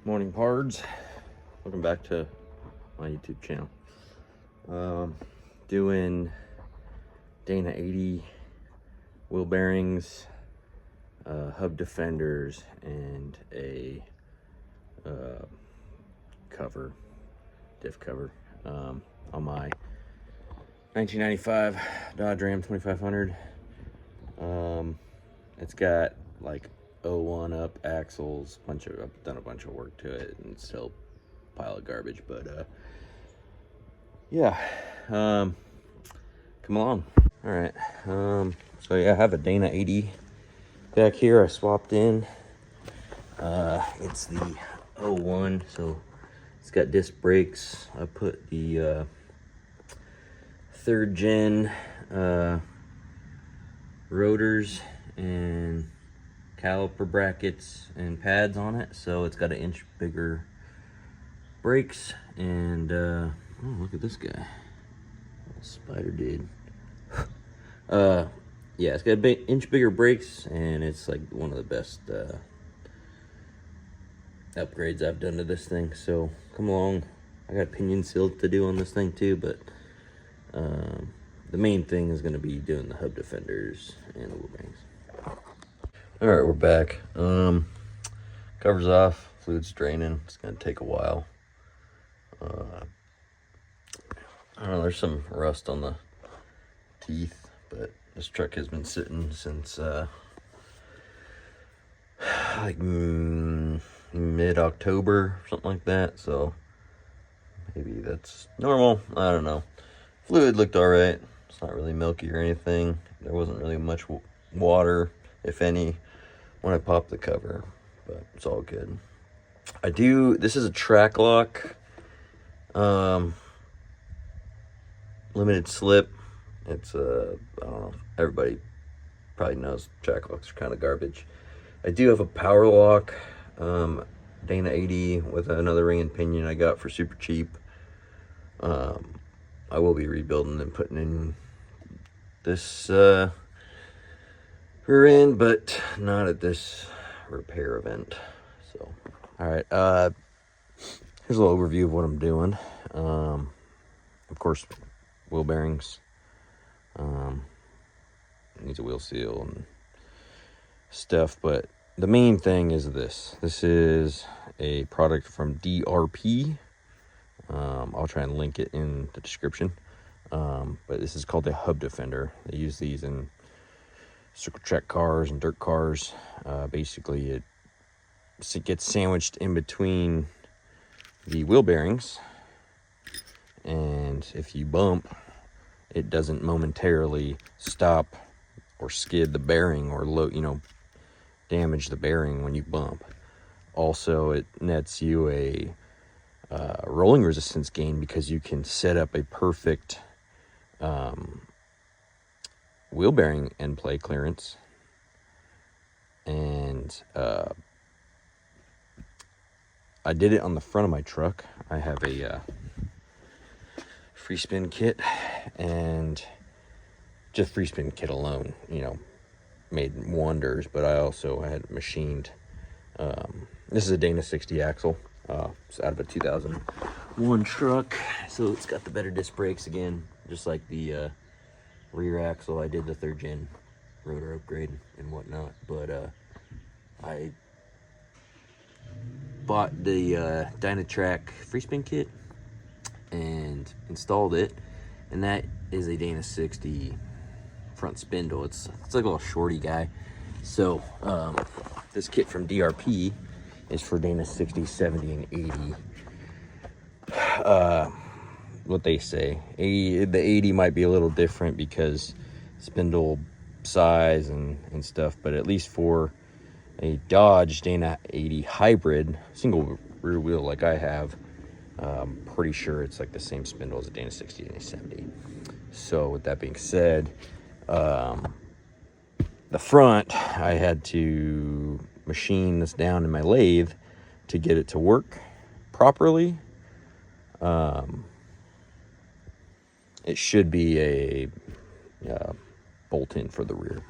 Morning pards, welcome back to my YouTube channel. Doing Dana 80 wheel bearings, hub defenders, and a cover, diff cover, on my 1995 Dodge Ram 2500. It's got like 01 up axles, I've done a bunch of work to it, and it's still a pile of garbage, but yeah, come along. All right, so yeah, I have a Dana 80 back here. I swapped in. It's the 01, so it's got disc brakes. I put the third gen rotors and caliper brackets and pads on it, so it's got an inch bigger brakes. And oh, look at this guy, little spider dude. Yeah, it's got an inch bigger brakes, and it's like one of the best upgrades I've done to this thing. So come along. I got pinion seal to do on this thing too, but the main thing is going to be doing the hub defenders and the wheel bearings. All right, we're back. Covers off, fluid's draining. It's gonna take a while. I don't know, there's some rust on the teeth, but this truck has been sitting since like mid-October, something like that. So maybe that's normal. I don't know. Fluid looked all right. It's not really milky or anything. There wasn't really much water, if any, when I popped the cover, but it's all good. This is a track lock, limited slip. It's I don't know, everybody probably knows track locks are kind of garbage. I do have a power lock, Dana 80 with another ring and pinion I got for super cheap. I will be rebuilding and putting in this rear end, but not at this repair event. So, all right, here's a little overview of what I'm doing. Of course, wheel bearings, needs a wheel seal and stuff, but the main thing is this is a product from DRP. I'll try and link it in the description, but this is called a hub defender. They use these in circle track cars and dirt cars. Basically it gets sandwiched in between the wheel bearings, and if you bump, it doesn't momentarily stop or skid the bearing or damage the bearing when you bump. Also, it nets you a rolling resistance gain, because you can set up a perfect wheel bearing end play clearance. And I did it on the front of my truck. I have a free spin kit, and just free spin kit alone, made wonders. But I had machined, this is a Dana 60 axle. It's out of a 2001 truck, so it's got the better disc brakes again, just like the rear axle. I did the third gen rotor upgrade and whatnot, but I bought the Dynatrack free spin kit and installed it, and that is a Dana 60 front spindle. It's like a little shorty guy. So this kit from DRP is for Dana 60, 70, and 80. What they say, the 80 might be a little different because spindle size and stuff, but at least for a Dodge Dana 80 hybrid single rear wheel like I have, pretty sure it's like the same spindle as a Dana 60 and a 70. So with that being said, the front, I had to machine this down in my lathe to get it to work properly. It should be a bolt-in for the rear.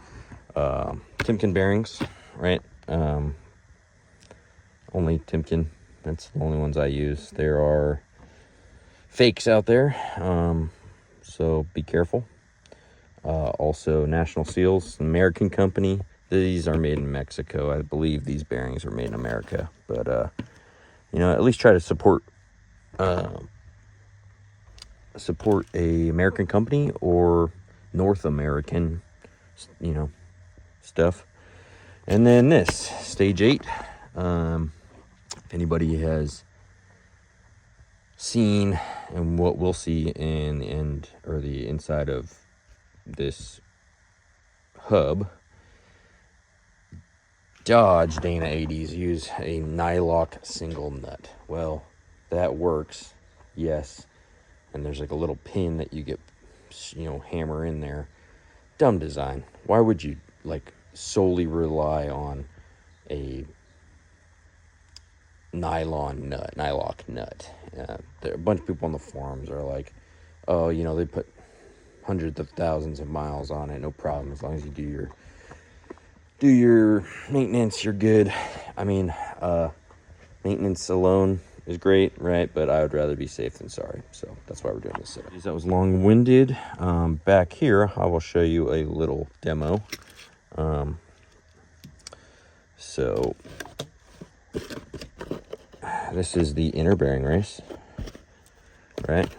Timken bearings, right? Only Timken That's the only ones I use. There are fakes out there, so be careful. Also, National Seals, an American company. These are made in Mexico. I believe these bearings are made in America. But, you know, at least try to support a American company or North American, you know, stuff. And then this, Stage 8. If anybody has seen and what we'll see in the end or the inside of this hub, Dodge Dana 80s use a nylock single nut. Well, that works, yes. And there's like a little pin that you get, you know, hammer in there. Dumb design. Why would you like solely rely on a nylock nut? There, a bunch of people on the forums are like, oh, you know, they put hundreds of thousands of miles on it, no problem, as long as you do your maintenance, you're good. I mean, maintenance alone is great, right? But I would rather be safe than sorry, so that's why we're doing this setup. That was long-winded. Back here, I will show you a little demo. So this is the inner bearing race, right?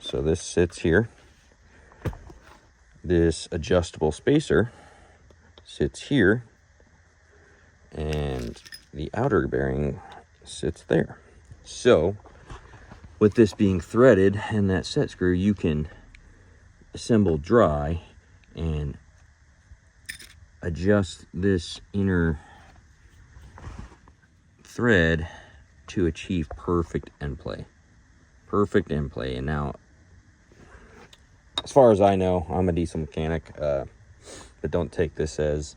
So this sits here. This adjustable spacer sits here, and the outer bearing sits there. So with this being threaded and that set screw, you can assemble dry and adjust this inner thread to achieve perfect end play. Perfect end play. And now, as far as I know, I'm a diesel mechanic, but don't take this as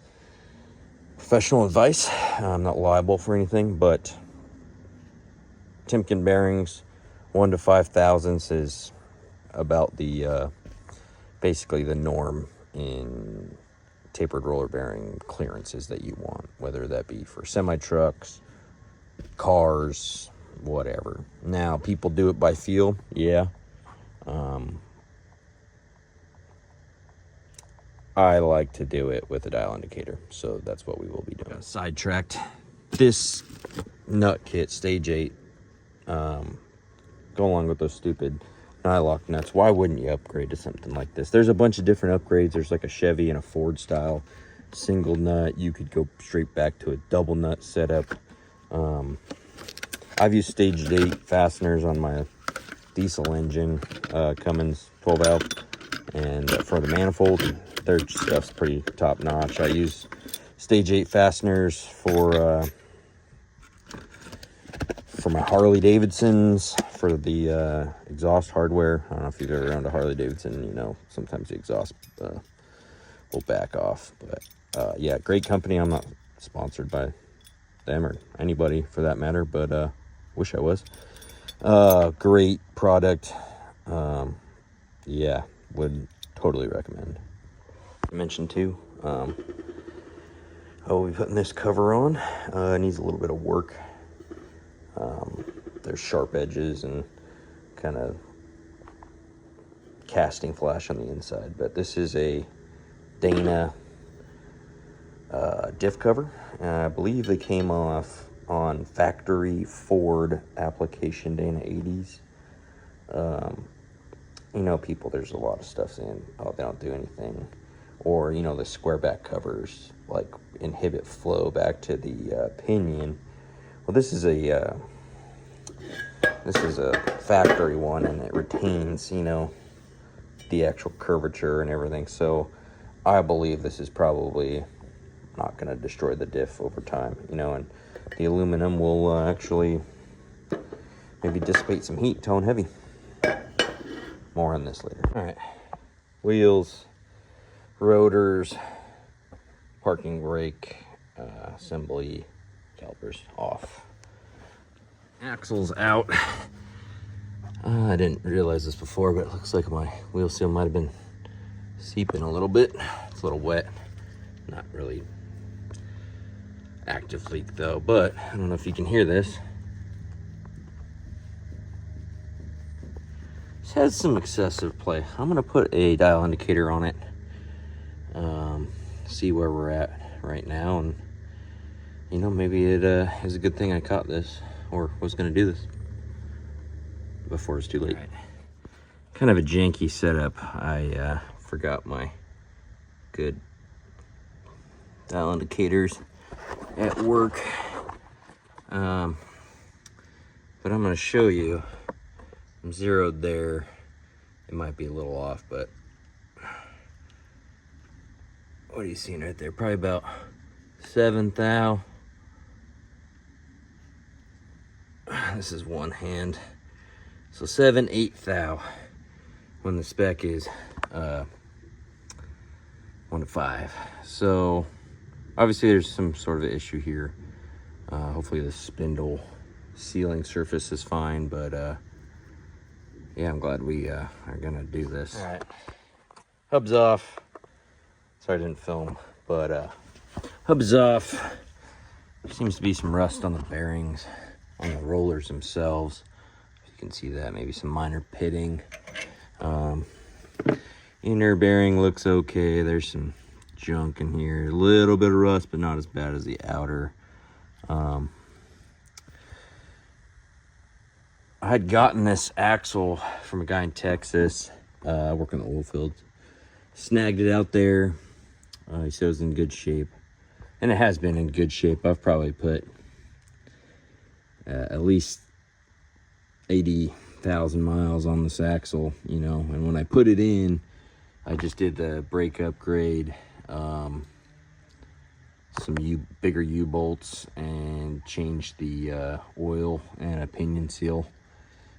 professional advice. I'm not liable for anything, but Timken bearings 1 to 5 thousandths is about the basically the norm in tapered roller bearing clearances that you want, whether that be for semi trucks, cars, whatever. Now, people do it by feel, yeah. I like to do it with a dial indicator, so that's what we will be doing. Sidetracked. This nut kit, Stage 8, go along with those stupid nylock nuts. Why wouldn't you upgrade to something like this? There's a bunch of different upgrades. There's like a Chevy and a Ford style single nut. You could go straight back to a double nut setup. I've used Stage 8 fasteners on my diesel engine, Cummins 12 valve, and for the manifold, their stuff's pretty top notch. I use Stage 8 fasteners for my Harley Davidsons, for the exhaust hardware. I don't know if you've ever owned a Harley Davidson, you know, sometimes the exhaust will back off. But yeah, great company. I'm not sponsored by them or anybody for that matter, but wish I was. Great product. Yeah, would totally recommend. I mentioned too, we're putting this cover on. It needs a little bit of work. There's sharp edges and kind of casting flash on the inside, but this is a Dana diff cover. I believe they came off on factory Ford application Dana 80s. You know, people, there's a lot of stuff saying, oh, they don't do anything, or, you know, the square back covers like inhibit flow back to the pinion. Well, this is a factory one, and it retains, you know, the actual curvature and everything. So I believe this is probably not going to destroy the diff over time, you know, and the aluminum will actually maybe dissipate some heat, tone heavy. More on this later. All right, wheels, rotors, parking brake, assembly, calipers off. Axles out. I didn't realize this before, but it looks like my wheel seal might have been seeping a little bit. It's a little wet. Not really active leak though, but I don't know if you can hear this. has some excessive play. I'm gonna put a dial indicator on it, see where we're at right now, and you know, maybe it is a good thing I caught this or was gonna do this before it's too late. Right. Kind of a janky setup. I forgot my good dial indicators at work, but I'm gonna show you. I'm zeroed there. It might be a little off, but what are you seeing right there? Probably about 7 thou. This is one hand. So 7, 8 thou when the spec is 1 to 5. So obviously there's some sort of issue here. Hopefully the spindle sealing surface is fine, but yeah, I'm glad we are gonna do this. All right, hub's off. Sorry I didn't film, but hub's off. There seems to be some rust on the bearings, on the rollers themselves. You can see that, maybe some minor pitting. Inner bearing looks okay. There's some junk in here, a little bit of rust, but not as bad as the outer. I had gotten this axle from a guy in Texas, working the oil fields. Snagged it out there. He said it was in good shape, and it has been in good shape. I've probably put at least 80,000 miles on this axle, you know. And when I put it in, I just did the brake upgrade, some bigger U-bolts, and changed the oil and a pinion seal,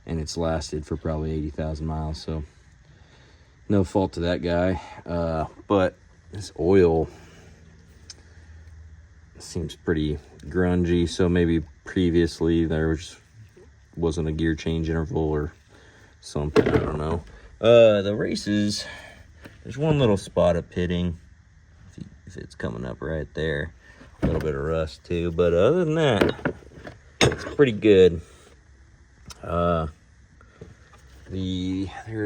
and it's lasted for probably 80,000 miles. So no fault to that guy, but this oil seems pretty grungy. So maybe previously there wasn't a gear change interval or something, I don't know. The races, there's one little spot of pitting, if it's coming up right there. A little bit of rust too, but other than that, it's pretty good. There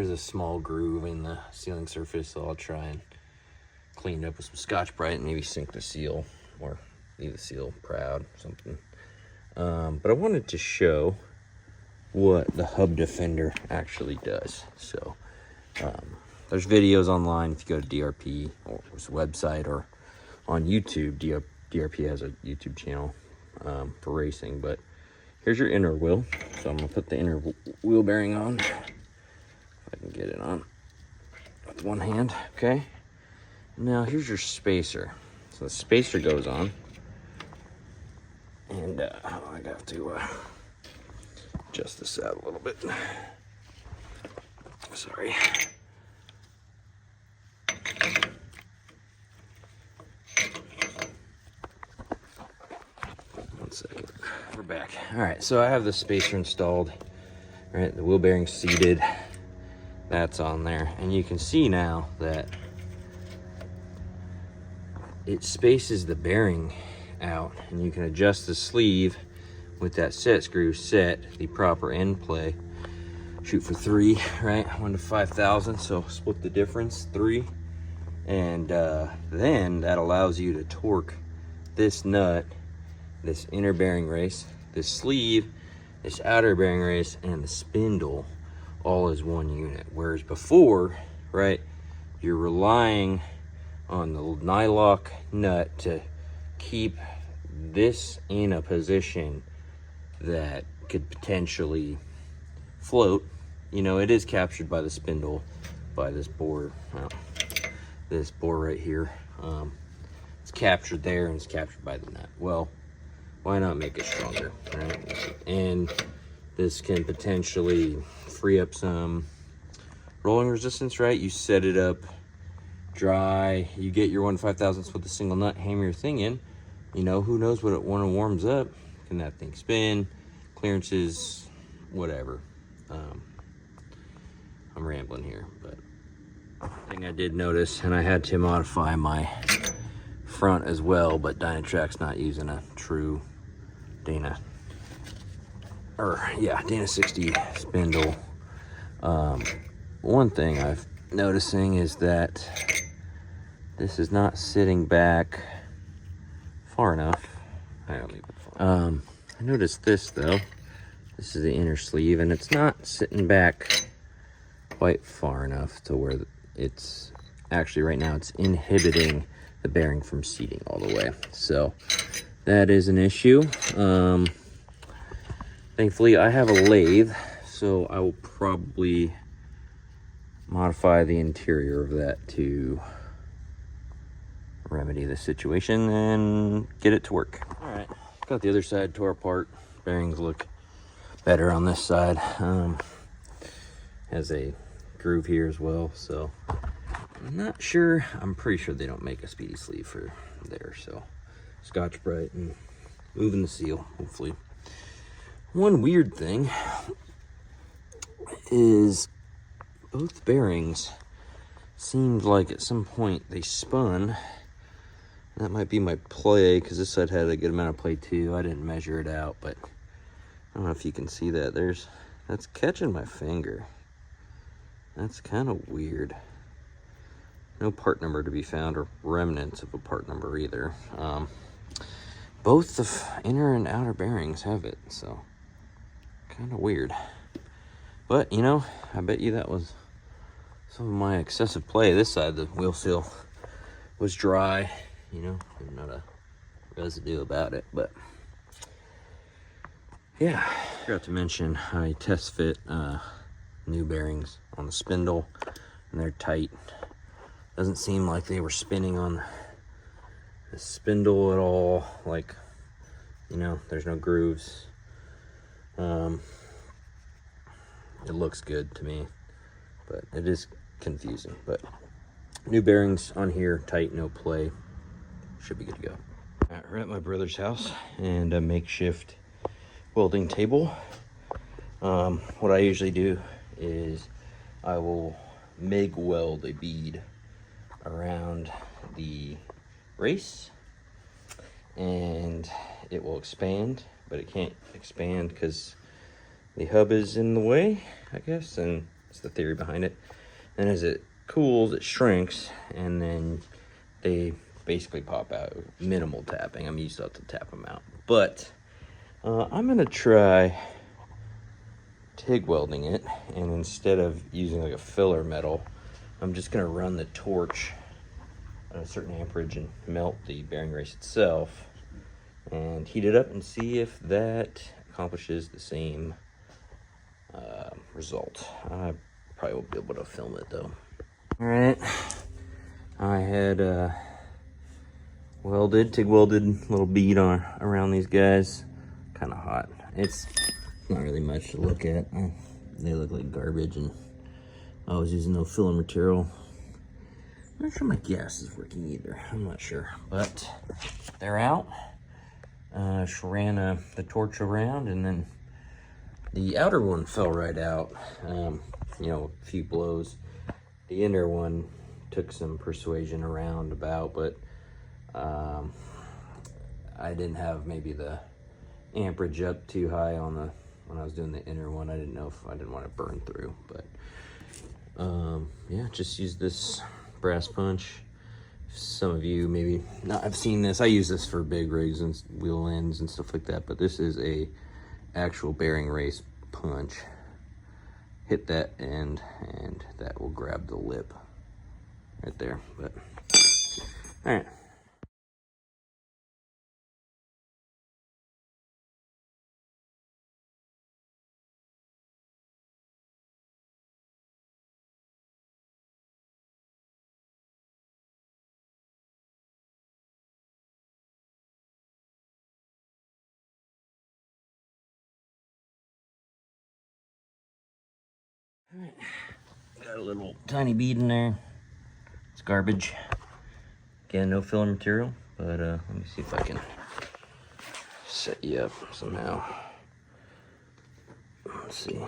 is a small groove in the sealing surface, so I'll try and clean it up with some Scotch-Brite and maybe sink the seal, or leave the seal proud, something. But I wanted to show what the hub defender actually does. So there's videos online if you go to DRP or his website, or on YouTube. DRP has a YouTube channel for racing. But here's your inner wheel. So I'm gonna put the inner wheel bearing on, if I can get it on with one hand. Okay, now here's your spacer. So the spacer goes on, and I got to adjust this out a little bit. Sorry. One second. We're back. All right, so I have the spacer installed. All right, the wheel bearing's seated. That's on there, and you can see now that it spaces the bearing out, and you can adjust the sleeve with that set screw, set the proper end play. Shoot for 3, right? 1 to 5,000, so split the difference, 3. And then that allows you to torque this nut, this inner bearing race, this sleeve, this outer bearing race, and the spindle all as one unit. Whereas before, right, you're relying on the nylock nut to keep this in a position that could potentially float. You know, it is captured by the spindle, by this bore, this bore right here. It's captured there, and it's captured by the nut. Well, why not make it stronger, right? And this can potentially free up some rolling resistance, right? You set it up dry, you get your 1 to 5,000ths with a single nut, hammer your thing in. You know, who knows what it when it warms up? Can that thing spin? Clearances, whatever. I'm rambling here, but thing I did notice, and I had to modify my front as well, but Dynatrack's not using a true Dana 60 spindle. One thing I've noticing is that this is not sitting back far enough. I noticed this though. This is the inner sleeve, and it's not sitting back quite far enough to where it's actually right now it's inhibiting the bearing from seating all the way. So that is an issue. Thankfully I have a lathe, so I will probably modify the interior of that to remedy the situation and get it to work. All right, got the other side tore apart. Bearings look better on this side. Has a groove here as well, so I'm not sure. I'm pretty sure they don't make a speedy sleeve for there, so Scotch-Brite and moving the seal, hopefully. One weird thing is both bearings seemed like at some point they spun. That might be my play, because this side had a good amount of play too. I didn't measure it out, but I don't know if you can see that. That's catching my finger. That's kind of weird. No part number to be found, or remnants of a part number either. Both the inner and outer bearings have it, so kind of weird. But, you know, I bet you that was some of my excessive play. This side, the wheel seal was dry, you know, not a residue about it, but yeah. Forgot to mention, I test fit new bearings on the spindle, and they're tight. Doesn't seem like they were spinning on the spindle at all. Like, you know, there's no grooves. It looks good to me, but it is confusing. But new bearings on here, tight, no play. Should be good to go. All right, we're at my brother's house, and a makeshift welding table. What I usually do is I will MIG weld a bead around the race, and it will expand, but it can't expand because the hub is in the way, I guess, and it's the theory behind it. And as it cools, it shrinks, and then they basically pop out. Minimal tapping. I'm used to have to tap them out, but I'm gonna try TIG welding it, and instead of using like a filler metal, I'm just gonna run the torch at a certain amperage and melt the bearing race itself and heat it up and see if that accomplishes the same result. I probably won't be able to film it though. All right, I had TIG welded little bead on around these guys. Kind of hot. It's not really much to look at. They look like garbage, and I was using no filler material. I'm not sure my gas is working either. I'm not sure, but they're out. She ran the torch around, and then the outer one fell right out. You know, a few blows. The inner one took some persuasion around about, but I didn't have maybe the amperage up too high on when I was doing the inner one. I didn't know if I didn't want to burn through, but yeah, just use this brass punch. Some of you maybe not have seen this. I use this for big rigs and wheel ends and stuff like that, but this is a actual bearing race punch. Hit that end, and that will grab the lip right there. But all right. Alright, got a little tiny bead in there. It's garbage. Again, no filler material, but let me see if I can set you up somehow. Let's see.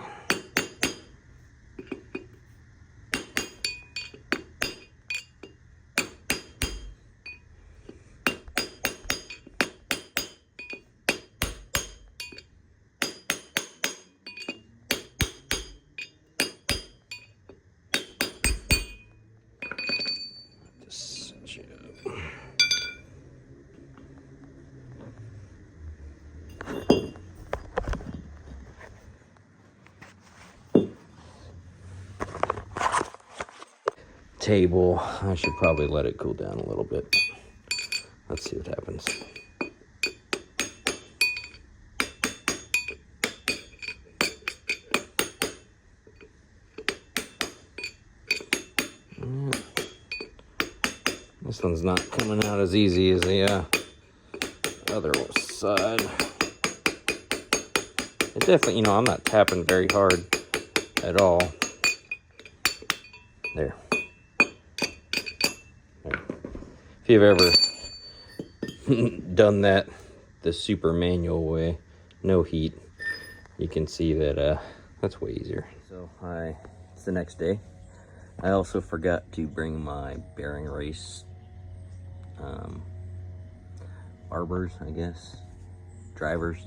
table. I should probably let it cool down a little bit. Let's see what happens. This one's not coming out as easy as the other side. It definitely, I'm not tapping very hard at all. There. If you've ever done that the super manual way, no heat, you can see that that's way easier. So it's the next day. I also forgot to bring my bearing race arbors, I guess, drivers.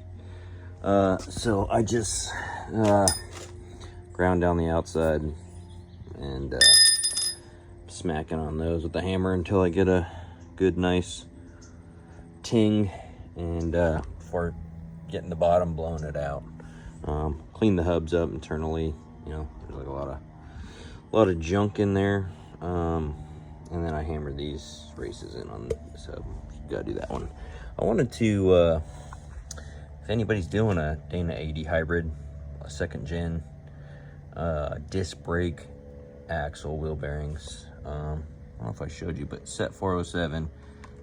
So I just ground down the outside and smacking on those with the hammer until I get a good nice ting, and before getting the bottom, blowing it out. Clean the hubs up internally. There's like a lot of junk in there, and then I hammered these races in on this hub. Gotta do that one. I wanted to if anybody's doing a Dana 80 hybrid, a 2nd gen, disc brake axle wheel bearings, I don't know if I showed you, but set 407,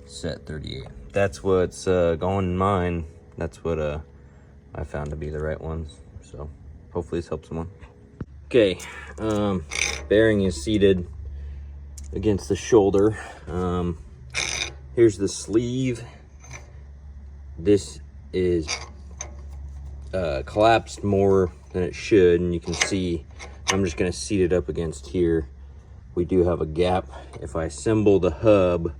set 38. That's what's going in mine. That's what I found to be the right ones. So hopefully this helps someone. Okay, bearing is seated against the shoulder. Here's the sleeve. This is collapsed more than it should, and you can see I'm just going to seat it up against here. We do have a gap. If I assemble the hub,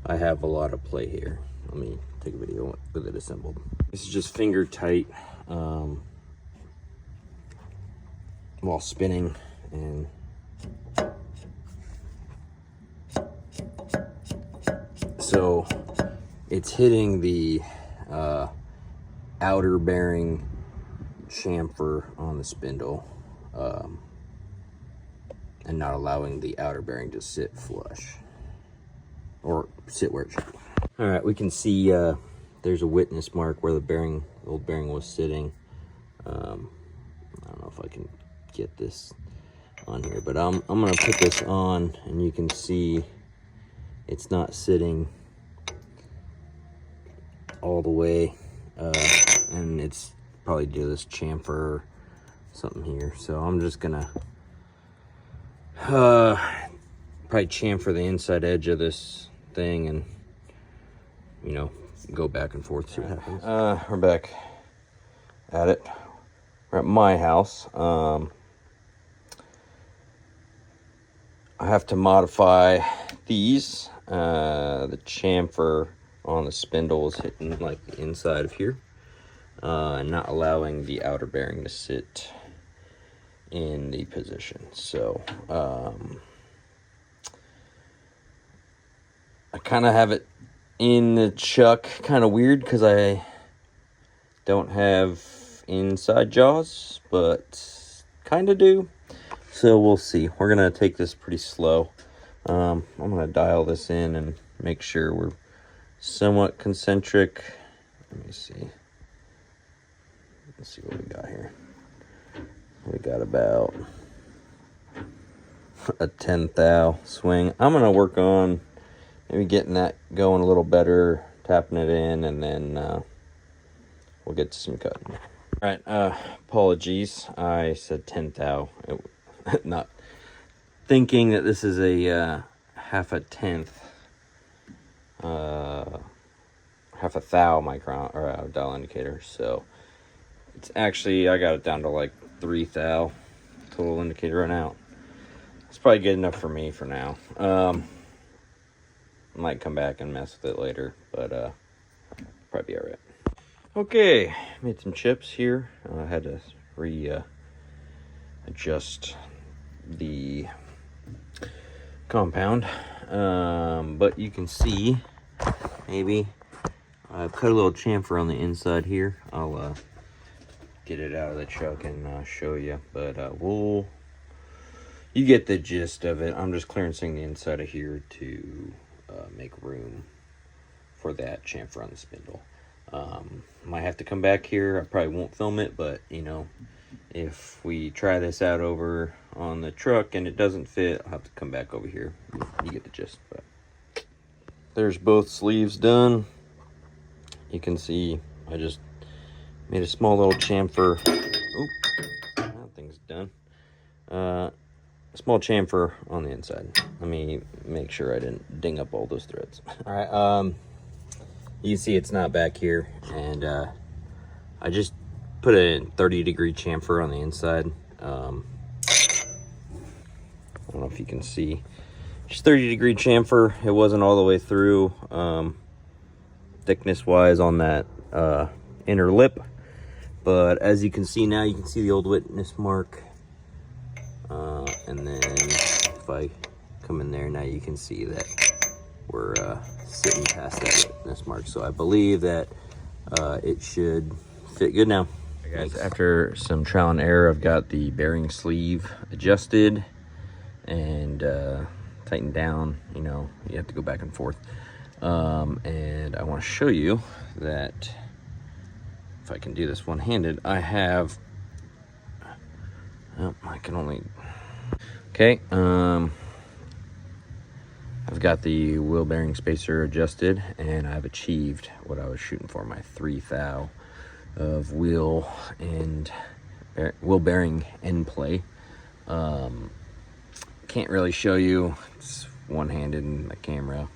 I have a lot of play here. Let me take a video with it assembled. This is just finger tight while spinning, and so it's hitting the outer bearing chamfer on the spindle, and not allowing the outer bearing to sit flush or sit where it should. All right, we can see there's a witness mark where the old bearing was sitting. I don't know if I can get this on here, but I'm gonna put this on, and you can see it's not sitting all the way, and it's probably due to this chamfer or something here. So I'm just gonna probably chamfer the inside edge of this thing and go back and forth, see what happens. We're back at it. We're at my house. I have to modify these. The chamfer on the spindle is hitting like the inside of here, and not allowing the outer bearing to sit in the position. So I kind of have it in the chuck, kind of weird because I don't have inside jaws, but kind of do. So we'll see. We're gonna take this pretty slow. I'm gonna dial this in and make sure we're somewhat concentric. Let me see. Let's see what we got here. We got about a 10 thou swing. I'm gonna work on maybe getting that going a little better, tapping it in, and then we'll get to some cutting. All right, apologies. I said 10 thou. Not thinking that this is a half a thou micron or dial indicator. So it's actually, I got it down to like 3 thou total indicator right now. It's probably good enough for me for now. Might come back and mess with it later, but probably be all right. Okay, made some chips here. I had to adjust the compound, but you can see maybe I've cut a little chamfer on the inside here. I'll get it out of the chuck and show you, but you get the gist of it. I'm just clearancing the inside of here to make room for that chamfer on the spindle. Might have to come back here. I probably won't film it, but you know, if we try this out over on the truck and it doesn't fit, I'll have to come back over here. You get the gist. But there's both sleeves done. You can see I just made a small little chamfer. Oh, that thing's done. A small chamfer on the inside. Let me make sure I didn't ding up all those threads. All right, you can see it's not back here, and I just put a 30-degree chamfer on the inside. I don't know if you can see. Just 30-degree chamfer. It wasn't all the way through thickness-wise on that inner lip, but as you can see now, you can see the old witness mark. And then if I come in there now, you can see that we're sitting past that witness mark. So I believe that it should fit good now. Okay, guys, after some trial and error, I've got the bearing sleeve adjusted and tightened down. You know, you have to go back and forth. And I want to show you that if I can do this one-handed, I have, oh, I can only, okay, I've got the wheel bearing spacer adjusted, and I've achieved what I was shooting for, my 3 thou of wheel bearing end play. Can't really show you, it's one-handed in the camera,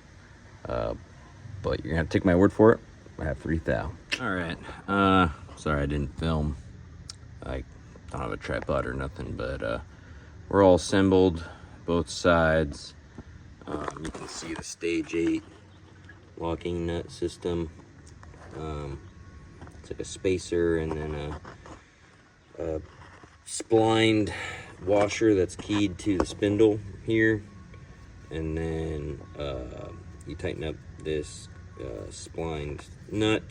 but you're gonna have to take my word for it. I have 3 thou. All right, sorry I didn't film. I don't have a tripod or nothing, but we're all assembled, both sides. You can see the stage 8 locking nut system. It's like a spacer and then a splined washer that's keyed to the spindle here. And then you tighten up this splined nut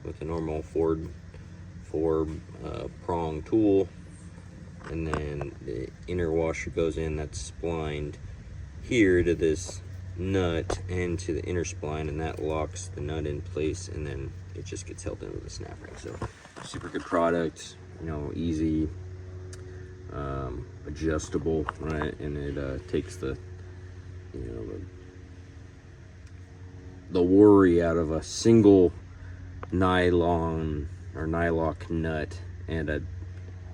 with a normal four prong tool, and then the inner washer goes in that's splined here to this nut and to the inner spline, and that locks the nut in place, and then it just gets held in with a snap ring. So super good product, you know, easy, adjustable, right? And it takes the, you know, the worry out of a single nylon or nylock nut and a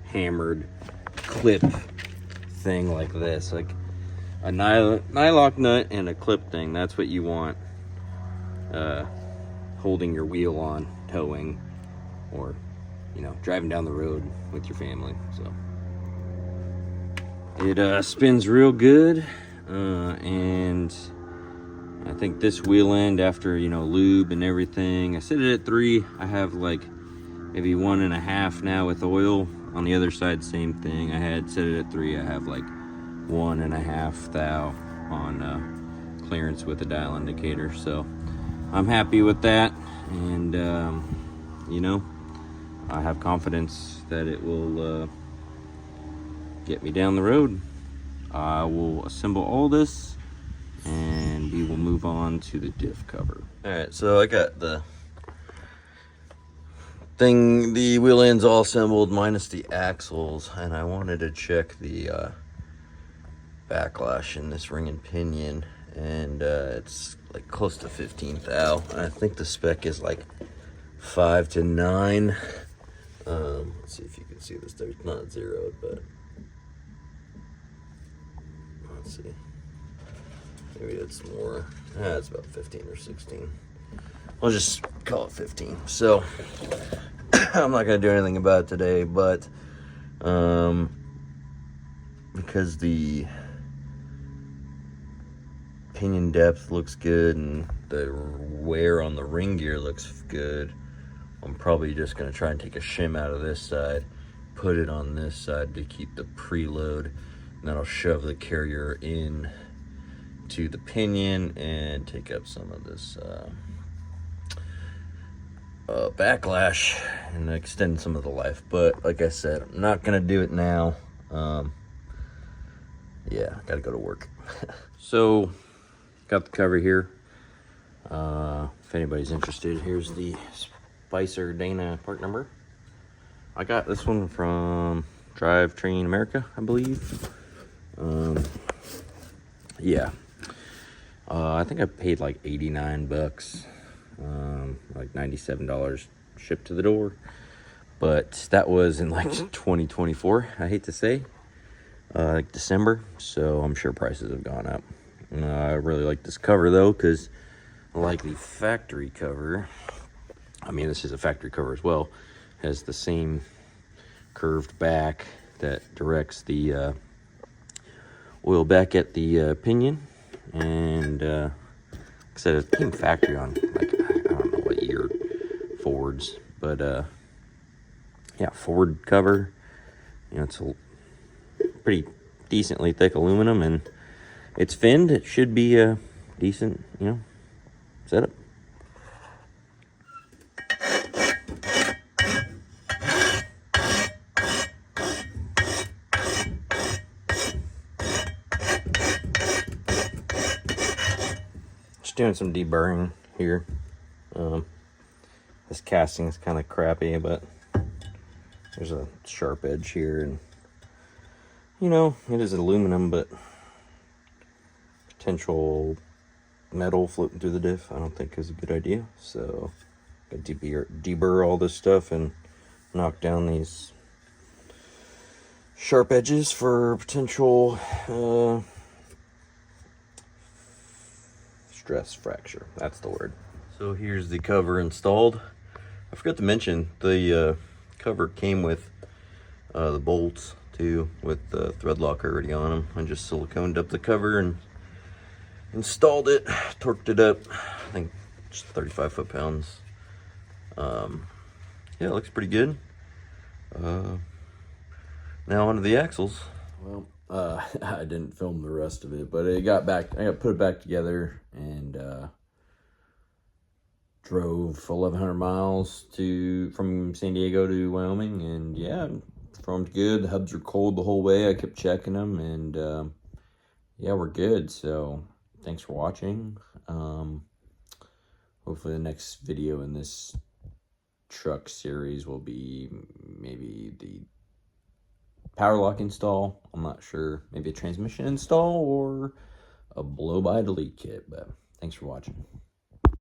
hammered clip thing like this. Like a nylock nut and a clip thing, that's what you want holding your wheel on, towing, or, you know, driving down the road with your family. So it spins real good, and I think this wheel end, after, you know, lube and everything, I set it at 3. I have like maybe 1.5 now with oil. On the other side, same thing. I had set it at 3. I have like 1.5 thou on clearance with a dial indicator. So I'm happy with that, and you know, I have confidence that it will get me down the road. I will assemble all this, and we will move on to the diff cover. All right, so I got the wheel ends all assembled minus the axles, and I wanted to check the backlash in this ring and pinion, and it's like close to 15 thou. I think the spec is like 5 to 9. Let's see if you can see this. There's not zeroed, but let's see. Maybe it's more. It's about 15 or 16. I'll just call it 15. So I'm not gonna do anything about it today, but because the pinion depth looks good and the wear on the ring gear looks good, I'm probably just gonna try and take a shim out of this side, put it on this side to keep the preload, and then I'll shove the carrier in to the pinion and take up some of this backlash and extend some of the life. But like I said, I'm not gonna do it now. Yeah, gotta go to work. So, got the cover here. If anybody's interested, here's the Spicer Dana part number. I got this one from Drivetrain America, I believe. Yeah. I think I paid like 89 bucks, like $97 shipped to the door. But that was in like 2024, I hate to say, like December. So I'm sure prices have gone up. I really like this cover though, because like the factory cover, I mean, this is a factory cover as well, has the same curved back that directs the oil back at the pinion. And like I said, it came factory on, like, I don't know what year Fords, but yeah, Ford cover. You know, it's a pretty decently thick aluminum, and it's finned. It should be a decent, you know, setup. Just doing some deburring here. This casting is kind of crappy, but there's a sharp edge here, and you know, it is aluminum, but potential metal floating through the diff I don't think is a good idea. So I deburr all this stuff and knock down these sharp edges for potential stress fracture. That's the word. So here's the cover installed. I forgot to mention the cover came with the bolts too, with the thread locker already on them. I just siliconed up the cover and installed it, torqued it up. I think just 35 foot-pounds. Yeah, it looks pretty good. Now onto the axles. Well, I didn't film the rest of it, but it got back. I got put it back together and drove 1,100 miles from San Diego to Wyoming, and yeah, performed good. The hubs were cold the whole way. I kept checking them, and yeah, we're good. So thanks for watching. Hopefully the next video in this truck series will be maybe the power lock install. I'm not sure. Maybe a transmission install or a blow by delete kit. But thanks for watching.